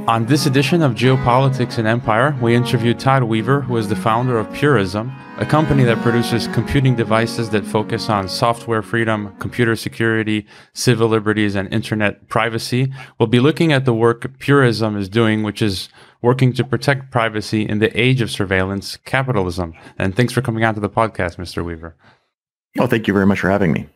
On this edition of Geopolitics and Empire, we interviewed Todd Weaver, who is the founder of Purism, a company that produces computing devices that focus on software freedom, computer security, civil liberties, and internet privacy. We'll be looking at the work Purism is doing, which is working to protect privacy in the age of surveillance capitalism. And thanks for coming on to the podcast, Mr. Weaver. Oh, thank you very much for having me.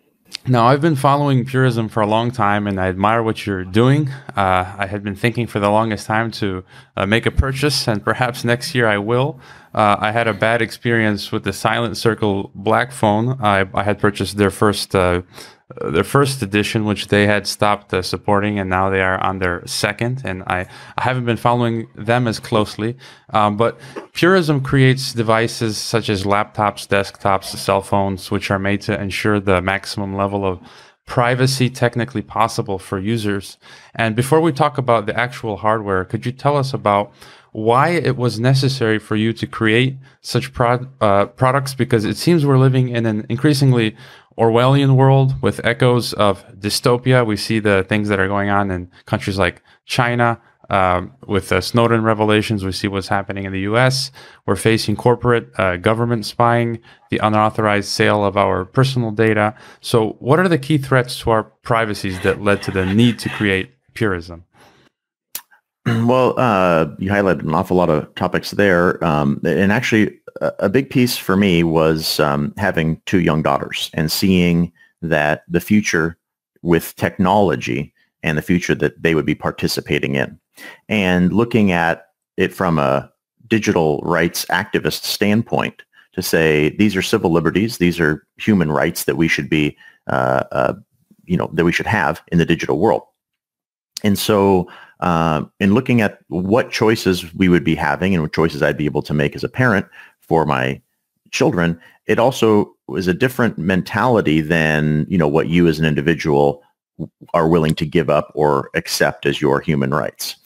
Now, I've been following Purism for a long time, and I admire what you're doing. I had been thinking for the longest time to make a purchase, and perhaps next year I will. I had a bad experience with the Silent Circle Black phone. I had purchased their first edition, which they had stopped supporting, and now they are on their second. And I haven't been following them as closely. But Purism creates devices such as laptops, desktops, cell phones, which are made to ensure the maximum level of privacy technically possible for users. And before we talk about the actual hardware, could you tell us about why it was necessary for you to create such products? Because it seems we're living in an increasingly Orwellian world with echoes of dystopia. We see the things that are going on in countries like China with Snowden revelations. We see what's happening in the US. We're facing corporate government spying, the unauthorized sale of our personal data. So what are the key threats to our privacies that led to the need to create Purism? Well, you highlighted an awful lot of topics there. And actually, a big piece for me was having two young daughters and seeing that the future with technology and the future that they would be participating in. And looking at it from a digital rights activist standpoint to say, these are civil liberties, these are human rights that we should be, that we should have in the digital world. And so in looking at what choices we would be having and what choices I'd be able to make as a parent for my children, it also was a different mentality than, what you as an individual are willing to give up or accept as your human rights.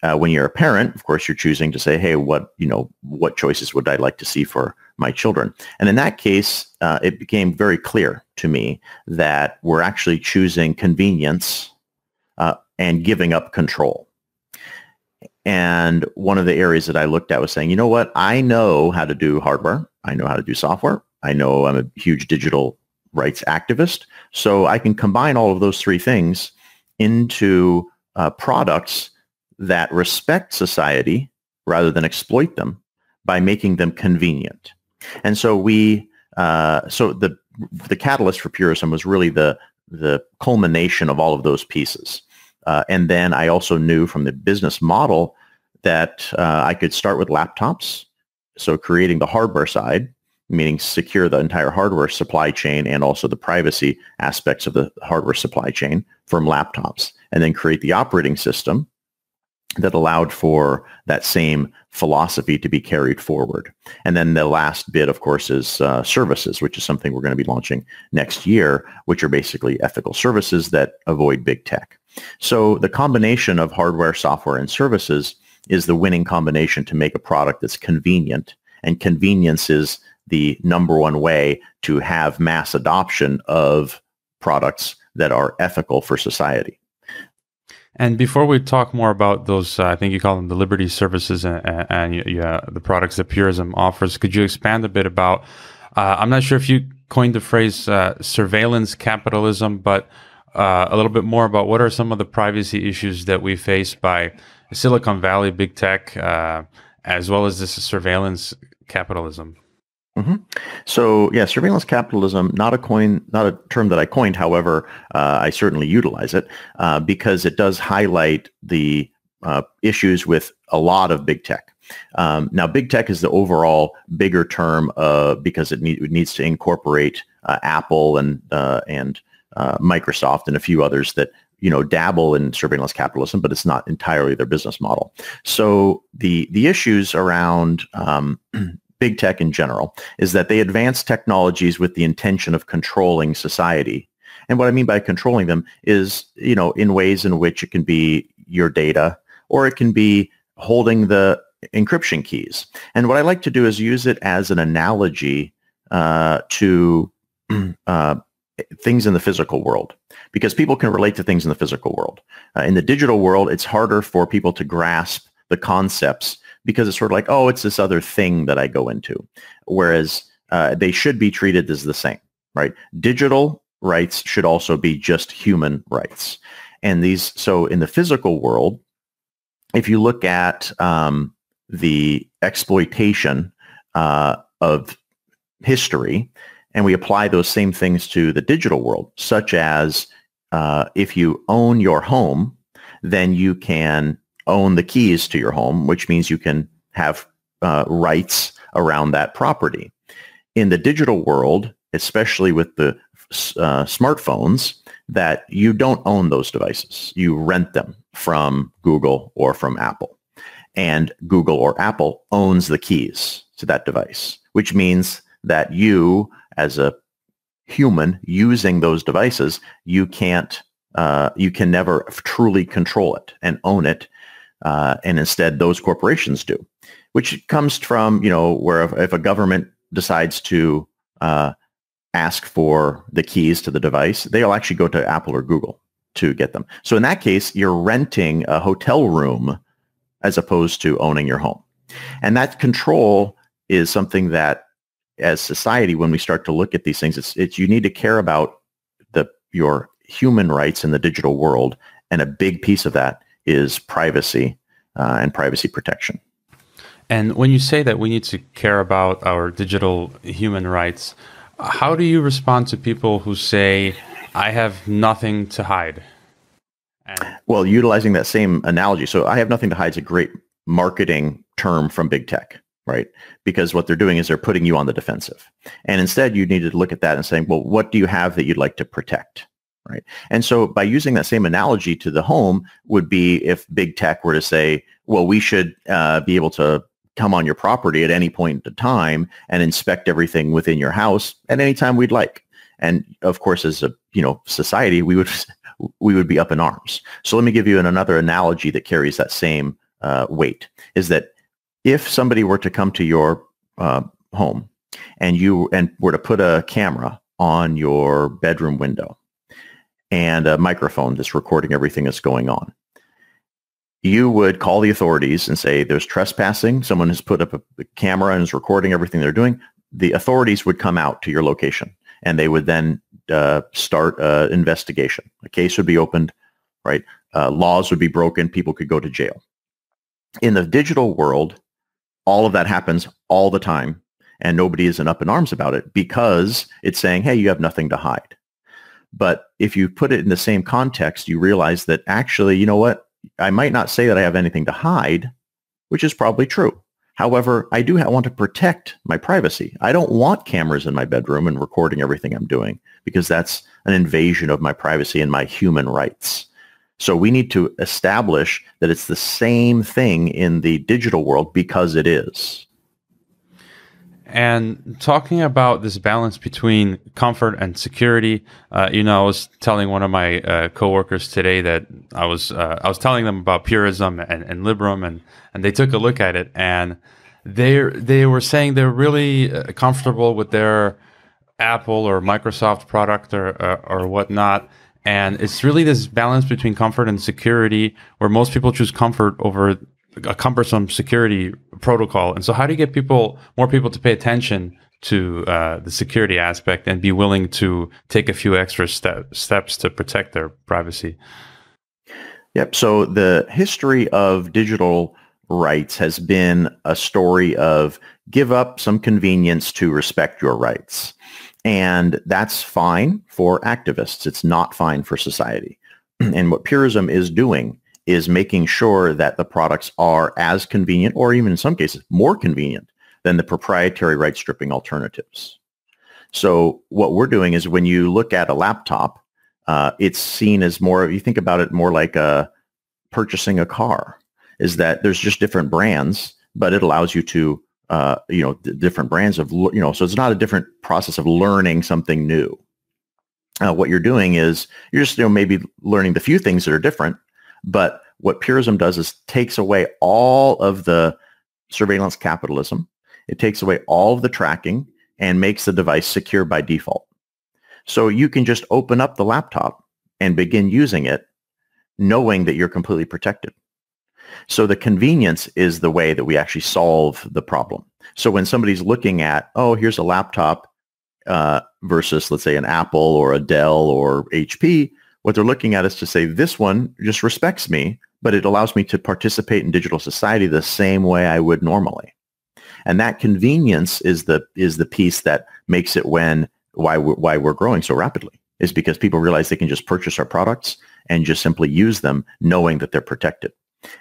When you're a parent, of course, you're choosing to say, hey, what choices would I like to see for my children? And in that case, it became very clear to me that we're actually choosing convenience and giving up control. And one of the areas that I looked at was saying, you know what? I know how to do hardware. I know how to do software. I know I'm a huge digital rights activist. So I can combine all of those three things into products that respect society rather than exploit them by making them convenient. And so the catalyst for Purism was really the culmination of all of those pieces. And then I also knew from the business model that I could start with laptops. So creating the hardware side, meaning secure the entire hardware supply chain and also the privacy aspects of the hardware supply chain from laptops, and then create the operating system that allowed for that same philosophy to be carried forward. And then the last bit, of course, is services, which is something we're going to be launching next year, which are basically ethical services that avoid big tech. So the combination of hardware, software, and services is the winning combination to make a product that's convenient. And convenience is the number one way to have mass adoption of products that are ethical for society. And before we talk more about those, I think you call them the liberty services and the products that Purism offers, could you expand a bit about, I'm not sure if you coined the phrase surveillance capitalism, but a little bit more about what are some of the privacy issues that we face by Silicon Valley, big tech, as well as this surveillance capitalism? Mm-hmm. So yeah, surveillance capitalism, not a term that I coined. However, I certainly utilize it because it does highlight the issues with a lot of big tech. Now, big tech is the overall bigger term because it needs to incorporate Apple and Microsoft and a few others that dabble in surveillance capitalism, but it's not entirely their business model. So the issues around big tech in general is that they advance technologies with the intention of controlling society. And what I mean by controlling them is, in ways in which it can be your data or it can be holding the encryption keys. And what I like to do is use it as an analogy to things in the physical world, because people can relate to things in the physical world. In the digital world, it's harder for people to grasp the concepts because it's sort of like, oh, it's this other thing that I go into, whereas they should be treated as the same, right? Digital rights should also be just human rights. And so in the physical world, if you look at the exploitation of history, and we apply those same things to the digital world, such as if you own your home, then you can own the keys to your home, which means you can have rights around that property. In the digital world, especially with the smartphones, that you don't own those devices. You rent them from Google or from Apple. And Google or Apple owns the keys to that device, which means that you, as a human using those devices, you can never truly control it and own it. And instead, those corporations do, which comes from, where if a government decides to ask for the keys to the device, they'll actually go to Apple or Google to get them. So in that case, you're renting a hotel room as opposed to owning your home. And that control is something that, as society, when we start to look at these things, it's you need to care about your human rights in the digital world, and a big piece of that is privacy and privacy protection. And when you say that we need to care about our digital human rights, how do you respond to people who say, I have nothing to hide? Well, utilizing that same analogy, so I have nothing to hide is a great marketing term from big tech, right? Because what they're doing is they're putting you on the defensive. And instead, you need to look at that and saying, well, what do you have that you'd like to protect, right? And so by using that same analogy to the home would be if big tech were to say, well, we should be able to come on your property at any point in time and inspect everything within your house at any time we'd like. And of course, as a society, we would be up in arms. So let me give you another analogy that carries that same weight, is that if somebody were to come to your home and were to put a camera on your bedroom window and a microphone that's recording everything that's going on, you would call the authorities and say there's trespassing. Someone has put up a camera and is recording everything they're doing. The authorities would come out to your location, and they would then start an investigation. A case would be opened, right? Laws would be broken. People could go to jail. In the digital world, all of that happens all the time, and nobody isn't up in arms about it because it's saying, hey, you have nothing to hide. But if you put it in the same context, you realize that actually, you know what? I might not say that I have anything to hide, which is probably true. However, I do want to protect my privacy. I don't want cameras in my bedroom and recording everything I'm doing because that's an invasion of my privacy and my human rights. So we need to establish that it's the same thing in the digital world because it is. And talking about this balance between comfort and security, I was telling one of my coworkers today that I was telling them about Purism and Librem, and they took a look at it, and they were saying they're really comfortable with their Apple or Microsoft product or whatnot. And it's really this balance between comfort and security, where most people choose comfort over a cumbersome security protocol. And so how do you get more people to pay attention to the security aspect and be willing to take a few extra steps to protect their privacy? Yep. So the history of digital rights has been a story of give up some convenience to respect your rights. And that's fine for activists. It's not fine for society. And what Purism is doing is making sure that the products are as convenient, or even in some cases more convenient, than the proprietary right stripping alternatives. So what we're doing is when you look at a laptop, it's seen as more, you think about it more like purchasing a car, is that there's just different brands, but it allows you to, different brands of, so it's not a different process of learning something new. What you're doing is you're just, maybe learning the few things that are different. But what Purism does is takes away all of the surveillance capitalism. It takes away all of the tracking and makes the device secure by default. So you can just open up the laptop and begin using it knowing that you're completely protected. So the convenience is the way that we actually solve the problem. So when somebody's looking at, oh, here's a laptop versus, let's say, an Apple or a Dell or HP, what they're looking at is to say, this one just respects me, but it allows me to participate in digital society the same way I would normally. And that convenience is the piece that makes it why we're growing so rapidly, is because people realize they can just purchase our products and just simply use them knowing that they're protected.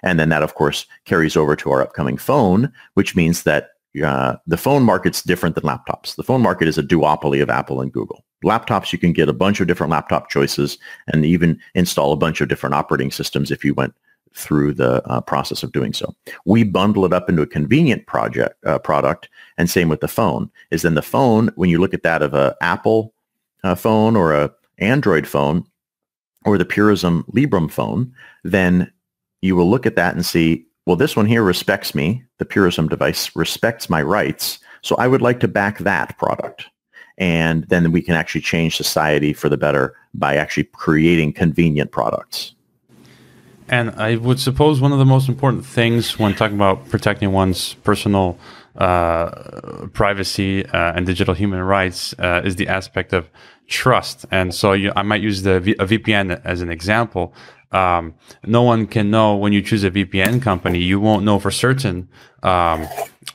And then that, of course, carries over to our upcoming phone, which means that the phone market's different than laptops. The phone market is a duopoly of Apple and Google. Laptops, you can get a bunch of different laptop choices and even install a bunch of different operating systems if you went through the process of doing so. We bundle it up into a convenient product, and same with the phone. Is then the phone, when you look at that of a Apple phone or a Android phone or the Purism Librem phone, then you will look at that and see, well, this one here respects me. The Purism device respects my rights. So I would like to back that product. And then we can actually change society for the better by actually creating convenient products. And I would suppose one of the most important things when talking about protecting one's personal privacy and digital human rights is the aspect of trust. And so I might use a VPN as an example. No one can know when you choose a VPN company, you won't know for certain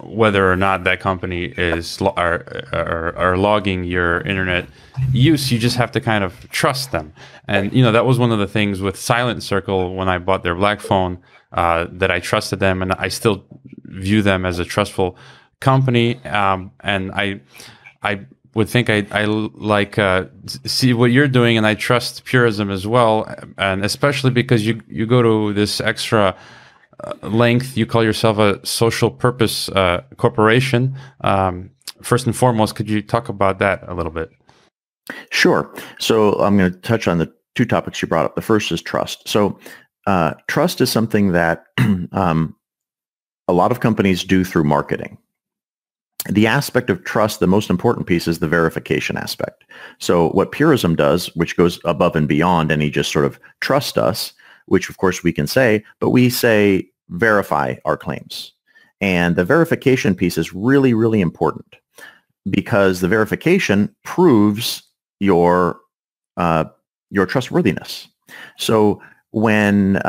whether or not that company are logging your internet use. You just have to kind of trust them. And, that was one of the things with Silent Circle when I bought their black phone, that I trusted them, and I still view them as a trustful company. And I would think I like see what you're doing, and I trust Purism as well, and especially because you go to this extra length. You call yourself a social purpose corporation. First and foremost, could you talk about that a little bit? Sure. So I'm going to touch on the two topics you brought up. The first is trust. So trust is something that a lot of companies do through marketing. The aspect of trust, the most important piece, is the verification aspect. So what Purism does, which goes above and beyond any just sort of trust us, which of course we can say, but we say verify our claims. And the verification piece is really, really important because the verification proves your trustworthiness. So when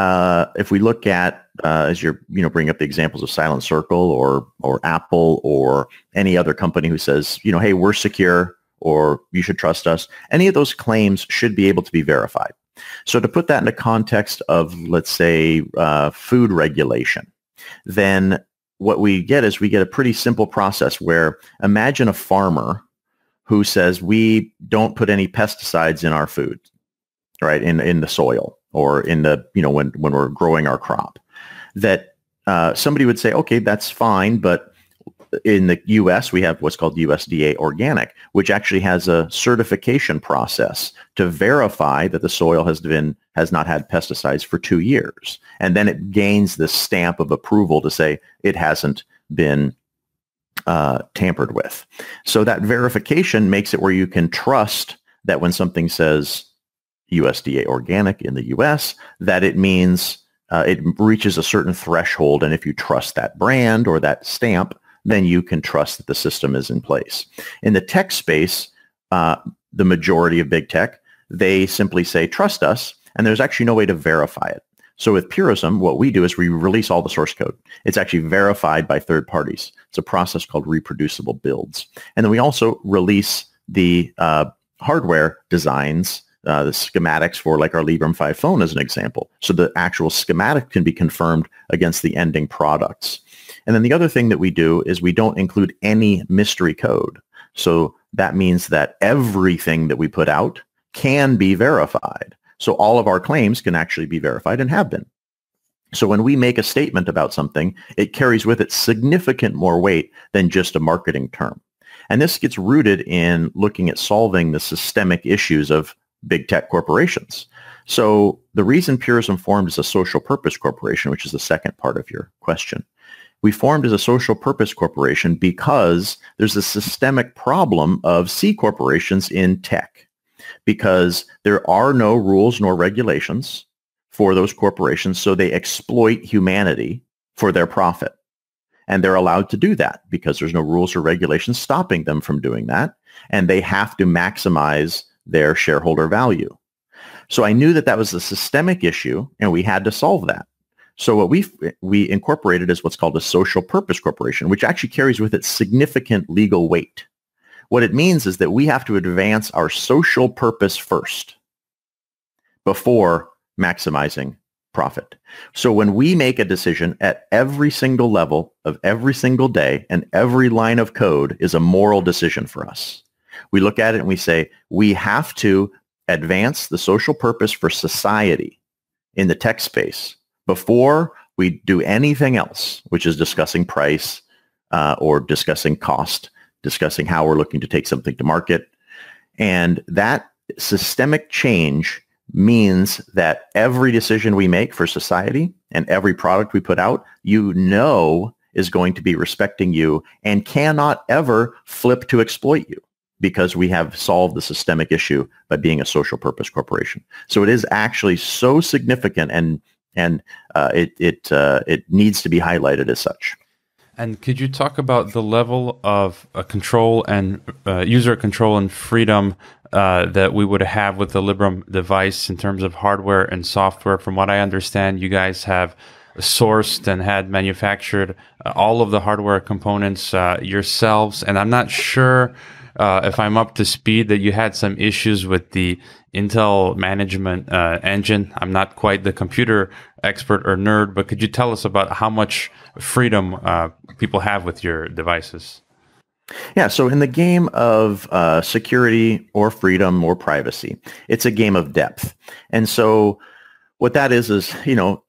if we look at as you're bring up the examples of Silent Circle or Apple or any other company who says, hey, we're secure or you should trust us, any of those claims should be able to be verified. So to put that into context of, let's say, food regulation, then what we get is we get a pretty simple process where imagine a farmer who says we don't put any pesticides in our food, right, in the soil or in the, when we're growing our crop, that somebody would say, okay, that's fine, but in the U.S., we have what's called USDA Organic, which actually has a certification process to verify that the soil has not had pesticides for 2 years. And then it gains this stamp of approval to say it hasn't been tampered with. So that verification makes it where you can trust that when something says USDA Organic in the U.S., that it means it reaches a certain threshold. And if you trust that brand or that stamp, then you can trust that the system is in place. In the tech space, the majority of big tech, they simply say, trust us, and there's actually no way to verify it. So with Purism, what we do is we release all the source code. It's actually verified by third parties. It's a process called reproducible builds. And then we also release the hardware designs, the schematics for like our Librem 5 phone as an example. So the actual schematic can be confirmed against the ending products. And then the other thing that we do is we don't include any mystery code. So that means that everything that we put out can be verified. So all of our claims can actually be verified and have been. So when we make a statement about something, it carries with it significant more weight than just a marketing term. And this gets rooted in looking at solving the systemic issues of big tech corporations. So the reason Purism formed as a social purpose corporation, which is the second part of your question, we formed as a social purpose corporation because there's a systemic problem of C corporations in tech. because there are no rules nor regulations for those corporations, so they exploit humanity for their profit. And they're allowed to do that because there's no rules or regulations stopping them from doing that, and they have to maximize their shareholder value. So I knew that that was a systemic issue, and we had to solve that. So what we incorporated is what's called a social purpose corporation, which actually carries with it significant legal weight. What it means is that we have to advance our social purpose first before maximizing profit. So when we make a decision at every single level of every single day, and every line of code is a moral decision for us. We look at it and we say, we have to advance the social purpose for society in the tech space before we do anything else, which is discussing price or discussing cost, discussing how we're looking to take something to market. And that systemic change means that every decision we make for society and every product we put out, is going to be respecting you and cannot ever flip to exploit you, because we have solved the systemic issue by being a social purpose corporation. So it is actually so significant, and it needs to be highlighted as such. And could you talk about the level of control and user control and freedom that we would have with the Librem device in terms of hardware and software? From what I understand, you guys have sourced and had manufactured all of the hardware components yourselves, and I'm not sure if I'm up to speed that you had some issues with the Intel management engine. I'm not quite the computer expert or nerd, but could you tell us about how much freedom people have with your devices? Yeah, so in the game of security or freedom or privacy, it's a game of depth. And so what that is,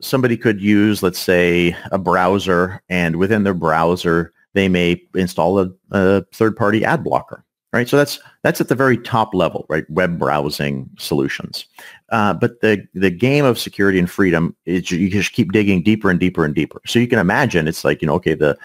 somebody could use, let's say, a browser, and within their browser, they may install a third-party ad blocker. Right, so that's at the very top level, right? Web browsing solutions, but the game of security and freedom is you just keep digging deeper and deeper and deeper. So you can imagine it's like the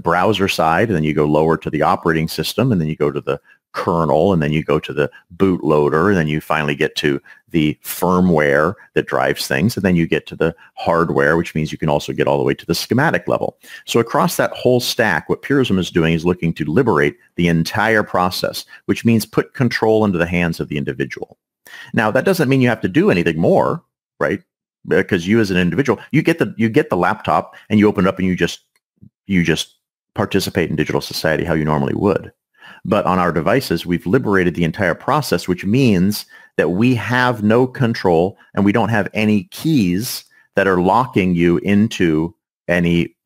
browser side, and then you go lower to the operating system, and then you go to the kernel, and then you go to the bootloader, and then you finally get to the firmware that drives things, and then you get to the hardware, which means you can also get all the way to the schematic level. So across that whole stack, what Purism is doing is looking to liberate the entire process, which means put control into the hands of the individual. Now, that doesn't mean you have to do anything more, right? Because you as an individual, you get the laptop, and you open it up, and you just participate in digital society how you normally would. But on our devices, we've liberated the entire process, which means that we have no control, and we don't have any keys that are locking you into any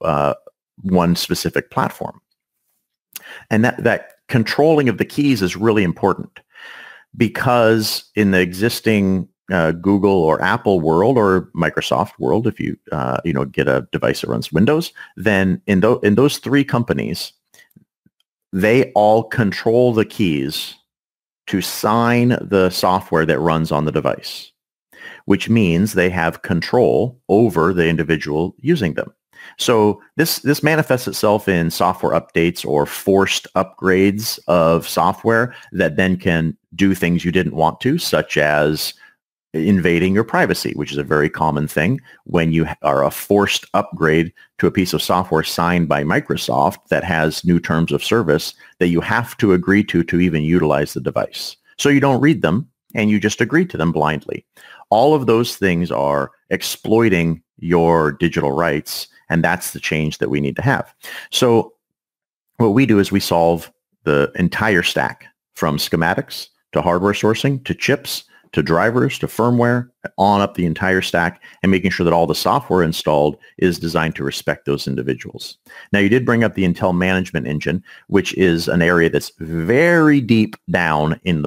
one specific platform. And that controlling of the keys is really important, because in the existing Google or Apple world or Microsoft world, if you get a device that runs Windows, then in those three companies, they all control the keys to sign the software that runs on the device, which means they have control over the individual using them. So this manifests itself in software updates or forced upgrades of software that then can do things you didn't want to, such as invading your privacy, which is a very common thing when you are a forced upgrade to a piece of software signed by Microsoft that has new terms of service that you have to agree to even utilize the device. So you don't read them, and you just agree to them blindly. All of those things are exploiting your digital rights, and that's the change that we need to have. So what we do is we solve the entire stack, from schematics to hardware sourcing to chips to drivers, to firmware, on up the entire stack, and making sure that all the software installed is designed to respect those individuals. Now, you did bring up the Intel management engine, which is an area that's very deep down in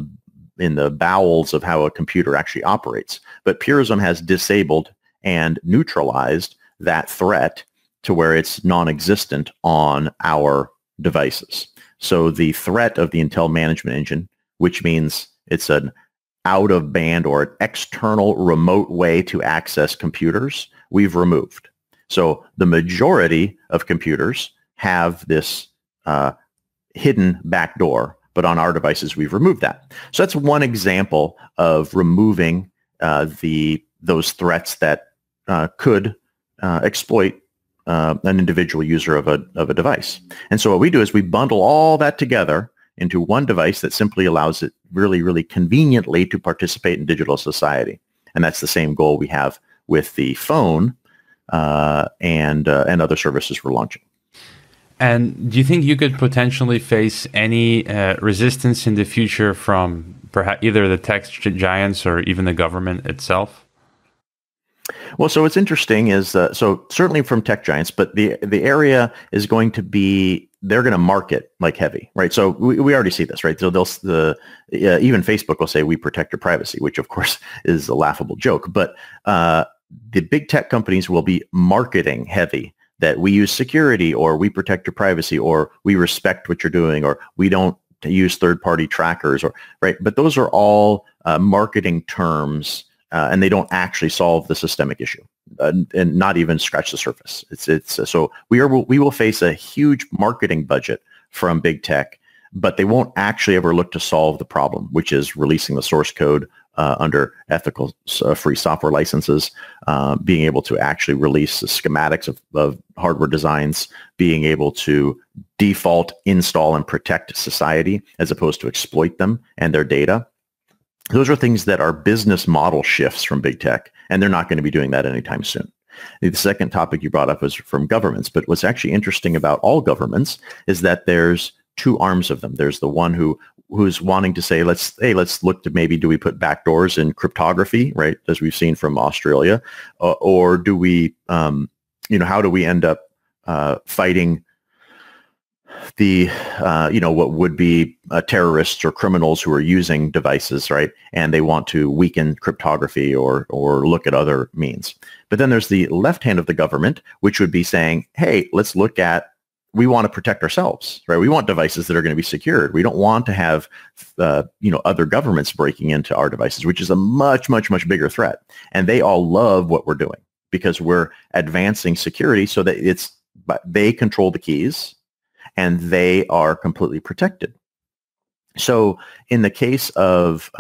the bowels of how a computer actually operates. But Purism has disabled and neutralized that threat to where it's non-existent on our devices. So the threat of the Intel management engine, which means it's an out-of-band or an external remote way to access computers, we've removed. So the majority of computers have this hidden backdoor but on our devices, we've removed that. So that's one example of removing those threats that could exploit an individual user of a device. And so what we do is we bundle all that together into one device that simply allows it really, really conveniently to participate in digital society. And that's the same goal we have with the phone and other services we're launching. And do you think you could potentially face any resistance in the future from perhaps either the tech giants or even the government itself? Well, so what's interesting is, so certainly from tech giants, but the area is going to be, they're going to market like heavy, right? So we already see this, right? So even Facebook will say, we protect your privacy, which of course is a laughable joke. But the big tech companies will be marketing heavy that we use security, or we protect your privacy, or we respect what you're doing, or we don't use third-party trackers, or right. But those are all marketing terms. And they don't actually solve the systemic issue, and not even scratch the surface. So we will face a huge marketing budget from big tech, but they won't actually ever look to solve the problem, which is releasing the source code under ethical free software licenses, being able to actually release the schematics of hardware designs, being able to default, install, and protect society as opposed to exploit them and their data. Those are things that are business model shifts from big tech, and they're not going to be doing that anytime soon. The second topic you brought up was from governments, but what's actually interesting about all governments is that there's two arms of them. There's the one who's wanting to say, let's look to maybe, do we put backdoors in cryptography, right, as we've seen from Australia, or do we, how do we end up fighting the what would be terrorists or criminals who are using devices, right? And they want to weaken cryptography or look at other means. But then there's the left hand of the government, which would be saying, hey, let's look at, we want to protect ourselves, right? We want devices that are going to be secured. We don't want to have other governments breaking into our devices, which is a much, much, much bigger threat. And they all love what we're doing because we're advancing security so that they control the keys, and they are completely protected. So in the case of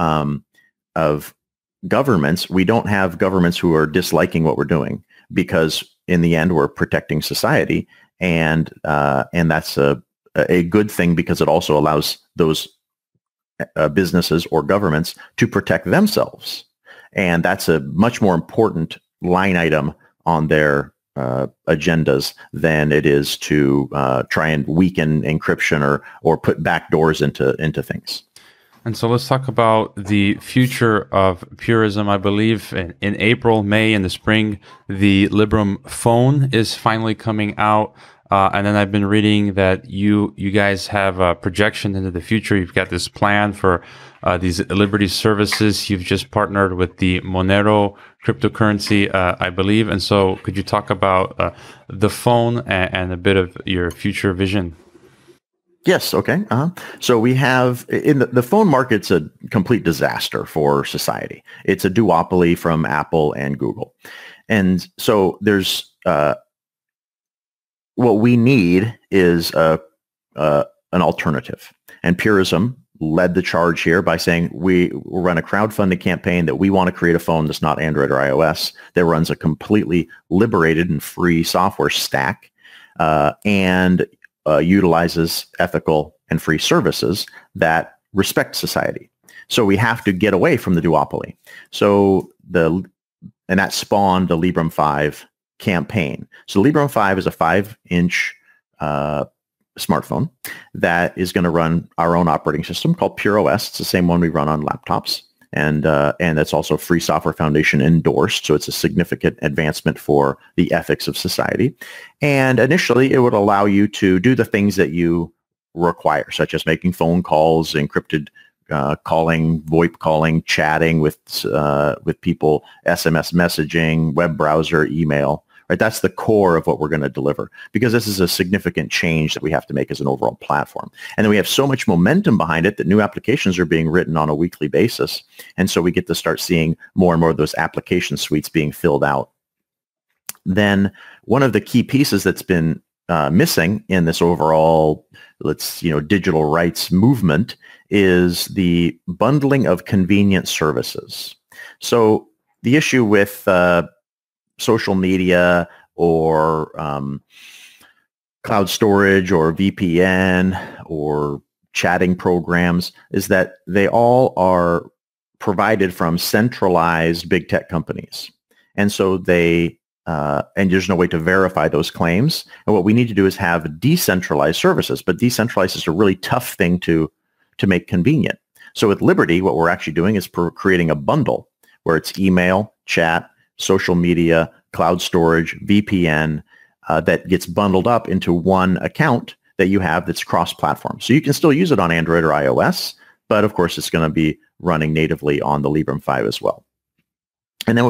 governments, we don't have governments who are disliking what we're doing, because in the end, we're protecting society. And that's a good thing, because it also allows those businesses or governments to protect themselves. And that's a much more important line item on their agendas than it is to try and weaken encryption or put backdoors into things. And so let's talk about the future of Purism. I believe in April, May, in the spring, the Librem phone is finally coming out. And then I've been reading that you guys have a projection into the future. You've got this plan for these Liberty services. You've just partnered with the Monero cryptocurrency, I believe. And so could you talk about the phone and a bit of your future vision? Yes. Okay. So we have, in the phone market's a complete disaster for society. It's a duopoly from Apple and Google. And so there's, what we need is an alternative. And Purism led the charge here by saying we run a crowdfunding campaign that we want to create a phone that's not Android or iOS, that runs a completely liberated and free software stack, and utilizes ethical and free services that respect society. So we have to get away from the duopoly. So and that spawned the Librem 5 campaign. So Librem 5 is a 5-inch smartphone that is going to run our own operating system called PureOS. It's the same one we run on laptops. And that's also Free Software Foundation endorsed. So it's a significant advancement for the ethics of society. And initially, it would allow you to do the things that you require, such as making phone calls, encrypted calling, VoIP calling, chatting with people, SMS messaging, web browser, email. Right, that's the core of what we're going to deliver, because this is a significant change that we have to make as an overall platform. And then we have so much momentum behind it that new applications are being written on a weekly basis. And so we get to start seeing more and more of those application suites being filled out. Then one of the key pieces that's been missing in this overall, digital rights movement is the bundling of convenient services. So the issue with social media or cloud storage or VPN or chatting programs is that they all are provided from centralized big tech companies. And so and there's no way to verify those claims. And what we need to do is have decentralized services, but decentralized is a really tough thing to make convenient. So with Liberty, what we're actually doing is creating a bundle where it's email, chat, social media, cloud storage, VPN, that gets bundled up into one account that you have that's cross-platform. So you can still use it on Android or iOS, but of course it's going to be running natively on the Librem 5 as well. And then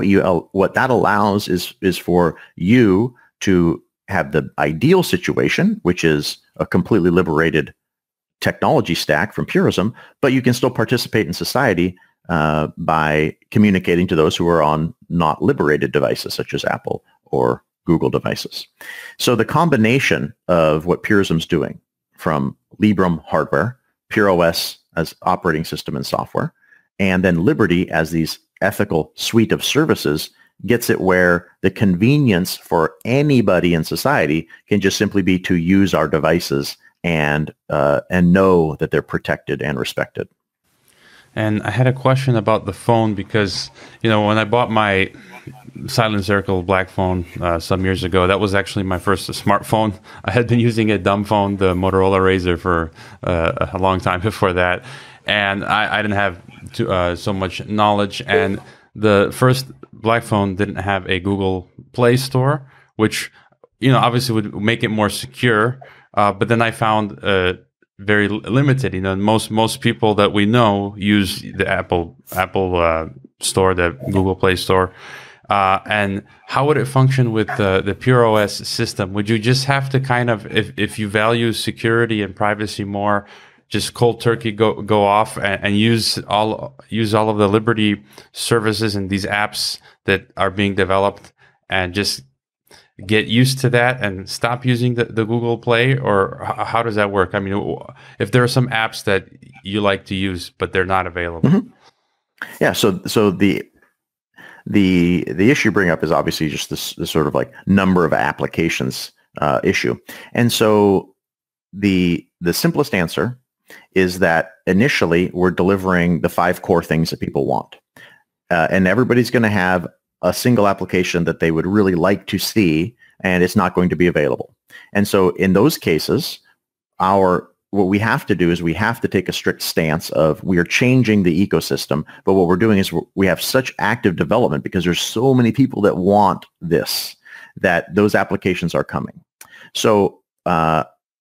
what that allows is for you to have the ideal situation, which is a completely liberated technology stack from Purism, but you can still participate in society by communicating to those who are on not liberated devices, such as Apple or Google devices. So the combination of what Purism's doing, from Librem hardware, PureOS as operating system and software, and then Liberty as these ethical suite of services, gets it where the convenience for anybody in society can just simply be to use our devices and know that they're protected and respected. And I had a question about the phone because, when I bought my Silent Circle Black phone some years ago, that was actually my first smartphone. I had been using a dumb phone, the Motorola Razr, for a long time before that. And I didn't have so much knowledge. And the first Black phone didn't have a Google Play Store, which, obviously would make it more secure. But then I found very limited. Most people that we know use the Apple Store, the Google Play Store. And how would it function with the PureOS system? Would you just have to kind of, if you value security and privacy more, just cold turkey go off and use all of the Liberty services and these apps that are being developed, and just get used to that and stop using the Google Play? Or how does that work? I mean, if there are some apps that you like to use but they're not available. Mm-hmm. Yeah. So the issue you bring up is obviously just this sort of like number of applications issue. And so the simplest answer is that initially we're delivering the 5 core things that people want. And everybody's going to have a single application that they would really like to see, and it's not going to be available. And so in those cases, what we have to do is we have to take a strict stance of we are changing the ecosystem, but what we're doing is we have such active development because there's so many people that want this, that those applications are coming. So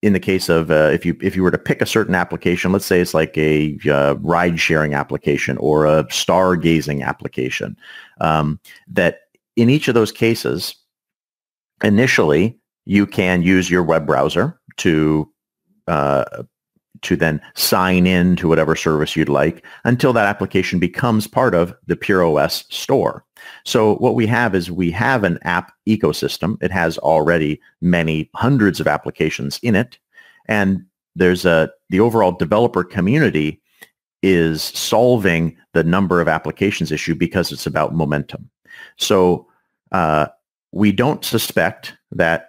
in the case of if you were to pick a certain application, let's say it's like a ride-sharing application or a stargazing application, that in each of those cases, initially you can use your web browser to then sign in to whatever service you'd like until that application becomes part of the PureOS store. So what we have is we have an app ecosystem. It has already many hundreds of applications in it. And there's the overall developer community is solving the number of applications issue because it's about momentum. So we don't suspect that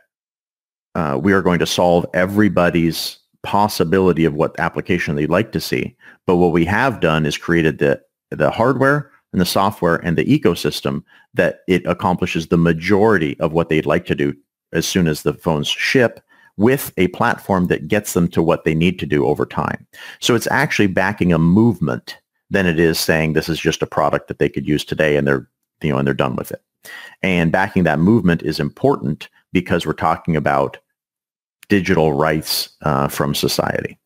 we are going to solve everybody's possibility of what application they'd like to see. But what we have done is created the hardware and the software and the ecosystem that it accomplishes the majority of what they'd like to do as soon as the phones ship, with a platform that gets them to what they need to do over time. So it's actually backing a movement than it is saying this is just a product that they could use today and they're done with it. And backing that movement is important because we're talking about digital rights from society.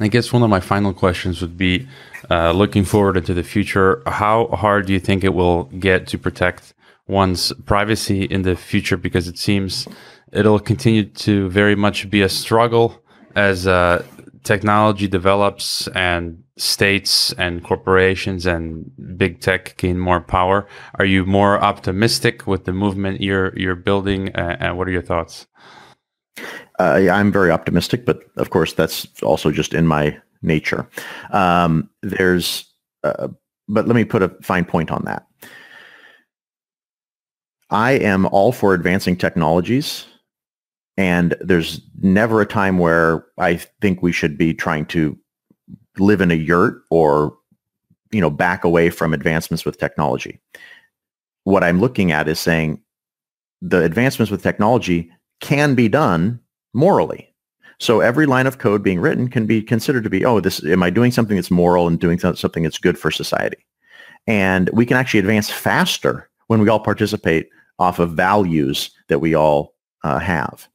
I guess one of my final questions would be, looking forward into the future, how hard do you think it will get to protect one's privacy in the future? Because it seems it'll continue to very much be a struggle as technology develops and states and corporations and big tech gain more power. Are you more optimistic with the movement you're building, and what are your thoughts? I'm very optimistic, but of course that's also just in my nature. But let me put a fine point on that. I am all for advancing technologies, and there's never a time where I think we should be trying to live in a yurt or, back away from advancements with technology. What I'm looking at is saying the advancements with technology can be done morally. So every line of code being written can be considered to be, am I doing something that's moral and doing something that's good for society? And we can actually advance faster when we all participate off of values that we all have.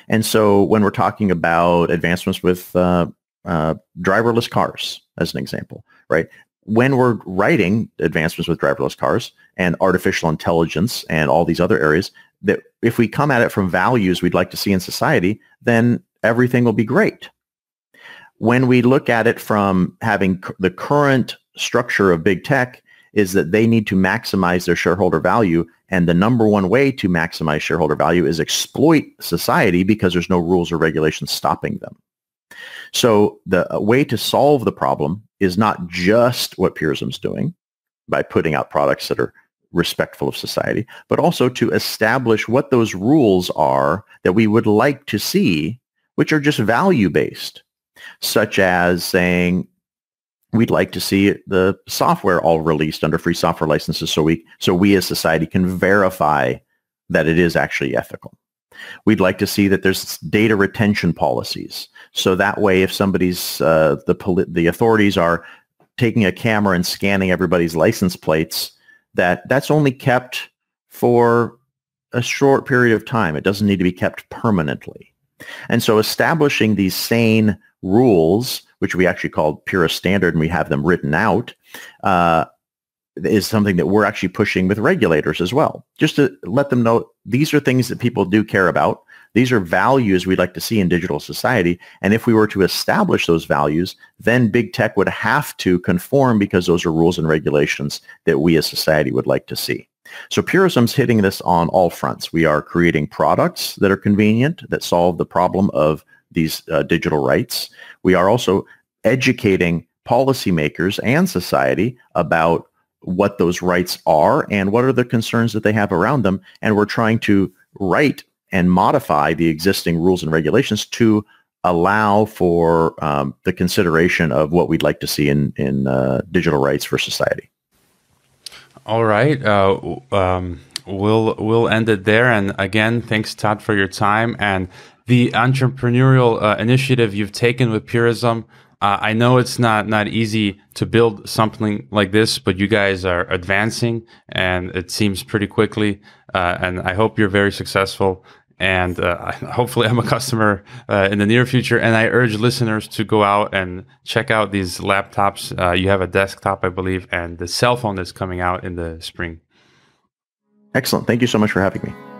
And so when we're talking about advancements with driverless cars, as an example, right? When we're writing advancements with driverless cars and artificial intelligence and all these other areas, that if we come at it from values we'd like to see in society, then everything will be great. When we look at it from having the current structure of big tech is that they need to maximize their shareholder value, and the number one way to maximize shareholder value is exploit society because there's no rules or regulations stopping them. So the way to solve the problem is not just what Purism's doing by putting out products that are respectful of society, but also to establish what those rules are that we would like to see, which are just value-based, such as saying we'd like to see the software all released under free software licenses so we as society can verify that it is actually ethical. We'd like to see that there's data retention policies. So that way, if somebody's, the authorities are taking a camera and scanning everybody's license plates, that's only kept for a short period of time. It doesn't need to be kept permanently. And so establishing these sane rules, which we actually call Purist Standard, and we have them written out, is something that we're actually pushing with regulators as well, just to let them know these are things that people do care about. These are values we'd like to see in digital society. And if we were to establish those values, then big tech would have to conform because those are rules and regulations that we as society would like to see. So Purism's hitting this on all fronts. We are creating products that are convenient, that solve the problem of these digital rights. We are also educating policymakers and society about what those rights are and what are the concerns that they have around them. And we're trying to write and modify the existing rules and regulations to allow for the consideration of what we'd like to see in digital rights for society. All right. We'll end it there. And again, thanks, Todd, for your time and the entrepreneurial initiative you've taken with Purism. I know it's not easy to build something like this, but you guys are advancing, and it seems pretty quickly. And I hope you're very successful. And hopefully I'm a customer in the near future. And I urge listeners to go out and check out these laptops. You have a desktop, I believe, and the cell phone that's coming out in the spring. Excellent. Thank you so much for having me.